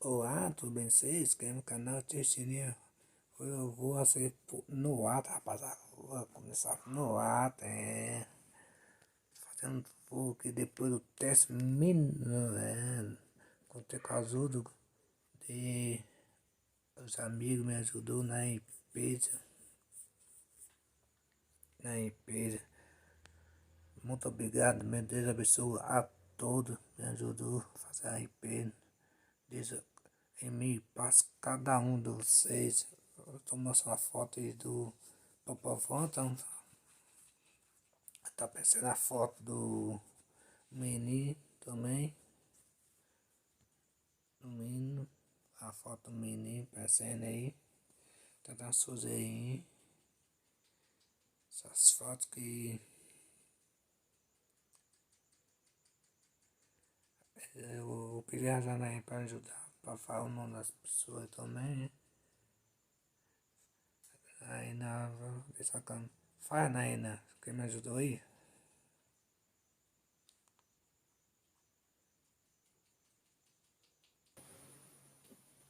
Olá, tudo bem vocês? Quem é no canal Teixeirinha? Hoje eu vou ser no ato, rapaziada. Vou começar no ato, fazendo voo que depois do teste contei com a ajuda de os amigos me ajudou na empresa. Muito obrigado, meu Deus abençoe a todos, me ajudou a fazer a empresa. Deus em mim, passa cada um de vocês. Eu tô mostrando a foto aí do Popofão, então tá aparecendo a foto do Mini também. Do menino, a foto do Mini aparecendo aí. Tá dando sujeirinho. Essas fotos que eu vou pedir a Janaína para ajudar, para falar o nome das pessoas também. Aí na deixa a câmera. Faz, Naina, quem me ajudou aí?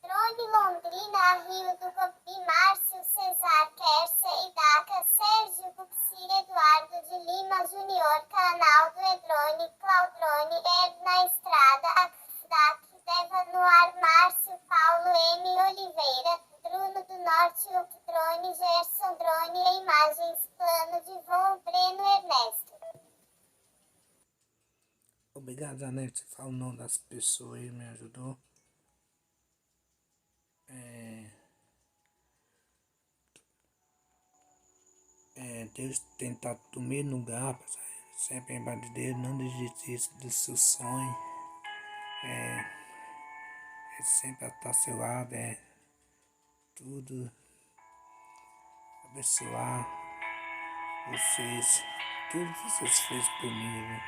Drone Londrina, Rio do Copi, Márcio, Cesar, Kersia, Idaca, Sérgio, Buxi, Eduardo de Lima Júnior, Canal do Edrone, Claudrone, na Estrada, Akdak, Deva no ar, Márcio, Paulo M. Oliveira, Bruno do Norte, Drone, Gerson Drone, Imagens, Plano de Voo, Breno Ernesto. Obrigado, Janete, você fala o nome das pessoas aí, me ajudou. Deus tem estado no mesmo lugar, rapaz. Sempre embaixo de Deus, não desistir do seu sonho. Ele sempre está ao seu lado, tudo abençoar vocês, tudo que vocês fez por mim, viu?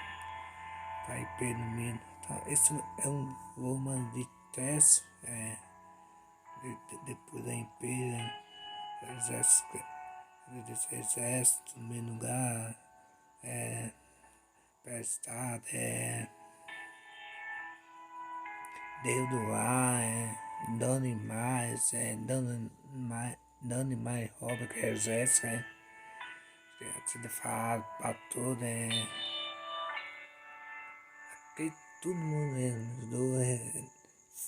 Para ir pelo menos. Então, esse é um voo de teste, depois da empresa, exército, no mesmo lugar, prestado, Deus do ar, dando mais roupa que exército, que é tudo falado para tudo, que todo mundo me ajudou,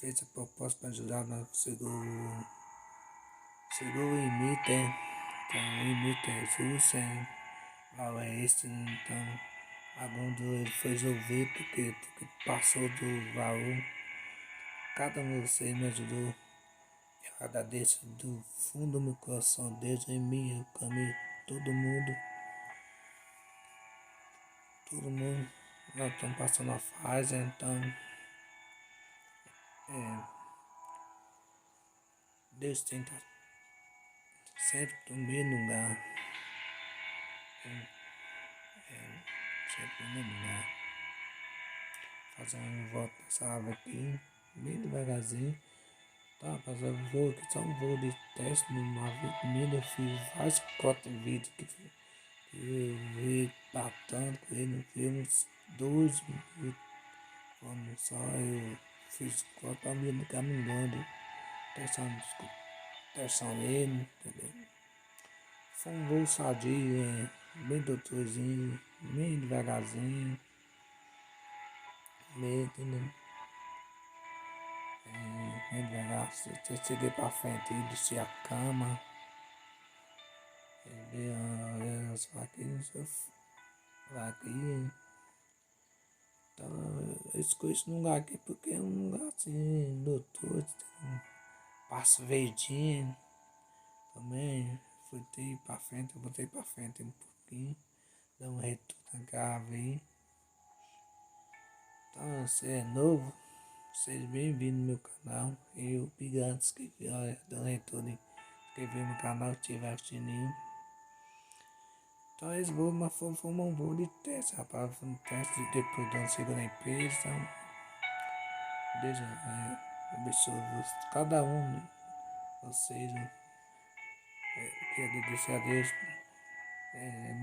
fez a proposta para ajudar, nós chegou o limite, então o limite é justo, valor é esse, então alguns ele foi resolver porque passou do valor. Cada um de vocês me ajudou. Eu agradeço do fundo do meu coração. Deus em mim, eu caminho. Todo mundo. Nós estamos passando a fase, então. Deus tem que estar sempre no mesmo lugar. Sempre no mesmo lugar. Fazendo volta nessa árvore aqui, bem devagarzinho. Tá, rapaz, eu vou aqui só um voo de teste no Mavic. Eu fiz vários cortes de vídeo que eu vi batendo com ele no filme, uns 2 minutos. Quando só eu fiz corte pra mim caminhando, testando ele, entendeu? Foi um voo sadio, bem doutorzinho, bem devagarzinho, bem, entendeu? Bem devagar, eu cheguei pra frente e desci a cama. As vaquinhas, então eu escolhi esse lugar aqui porque é um lugar assim, doutor, tem um passo verdinho também. Fui pra frente, eu botei pra frente um pouquinho, dá um retorno na grave aí. Então você é novo, seja bem-vindo no meu canal. Eu, Gigantes, que dando retorno, inscrever no canal, ativar o sininho. Então esse voo, mas foi um voo de teste, rapaz. Foi um teste depois de uma segunda empresa. Então, Deus abençoe cada um de vocês. Que agradecer a Deus.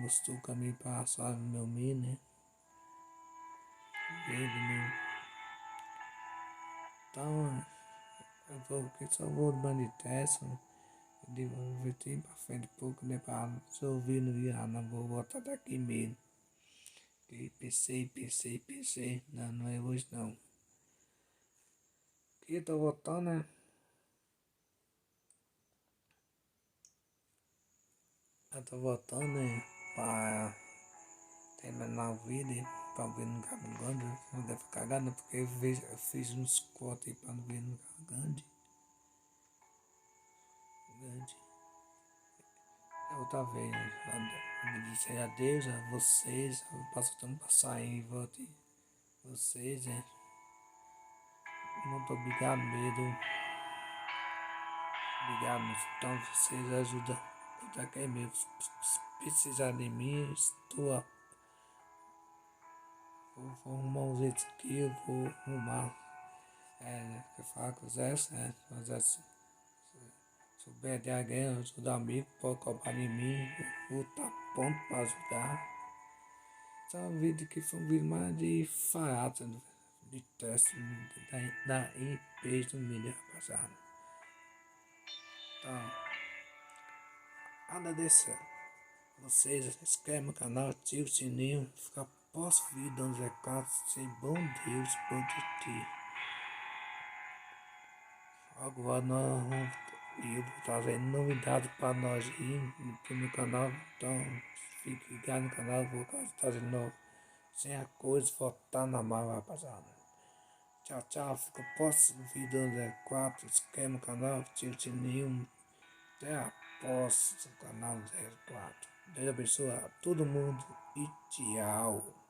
Mostrou o caminho para a no meu menino, né? Ele, né? Então, Eu vou aqui, só vou de bando de teste, de vir pra frente um pouco, né? Pra se eu ouvir no virar, não vou botar daqui mesmo. Que pensei. Não, não é hoje não. Aqui eu tô voltando, né? Eu tô voltando, né? Pra terminar o vídeo, pra ver no cabo grande. Não deve ficar cagado, porque eu fiz uns cortes aí pra não ver no cabo grande. Outra vez, eu disse adeus a vocês, eu passo o tempo pra sair e volte vocês, muito obrigado mesmo, obrigado, então vocês ajudam quem mesmo, se precisar de mim, vou arrumar um jeito aqui, eu vou arrumar, eu falo com vocês, mas se souber de alguém, ajudar amigo, pode cobrar de mim, eu vou estar pronto para ajudar. Esse é um vídeo que foi um vídeo mais de farata, de teste da limpeza do milho, rapaziada. Então, agradecer vocês, se inscreve no canal, ativa o sininho, fica pós-vídeo dando recado, sem bom Deus, bom de ti. Agora eu vou trazer novidades para nós aí no meu canal, então fique ligado no canal, vou trazer novo, sem a coisa voltar na mala, rapaziada. Tchau, fica próximo vídeo 04, inscreve no canal, ativa o sininho, até a próxima canal 04. Deus abençoe a todo mundo e tchau.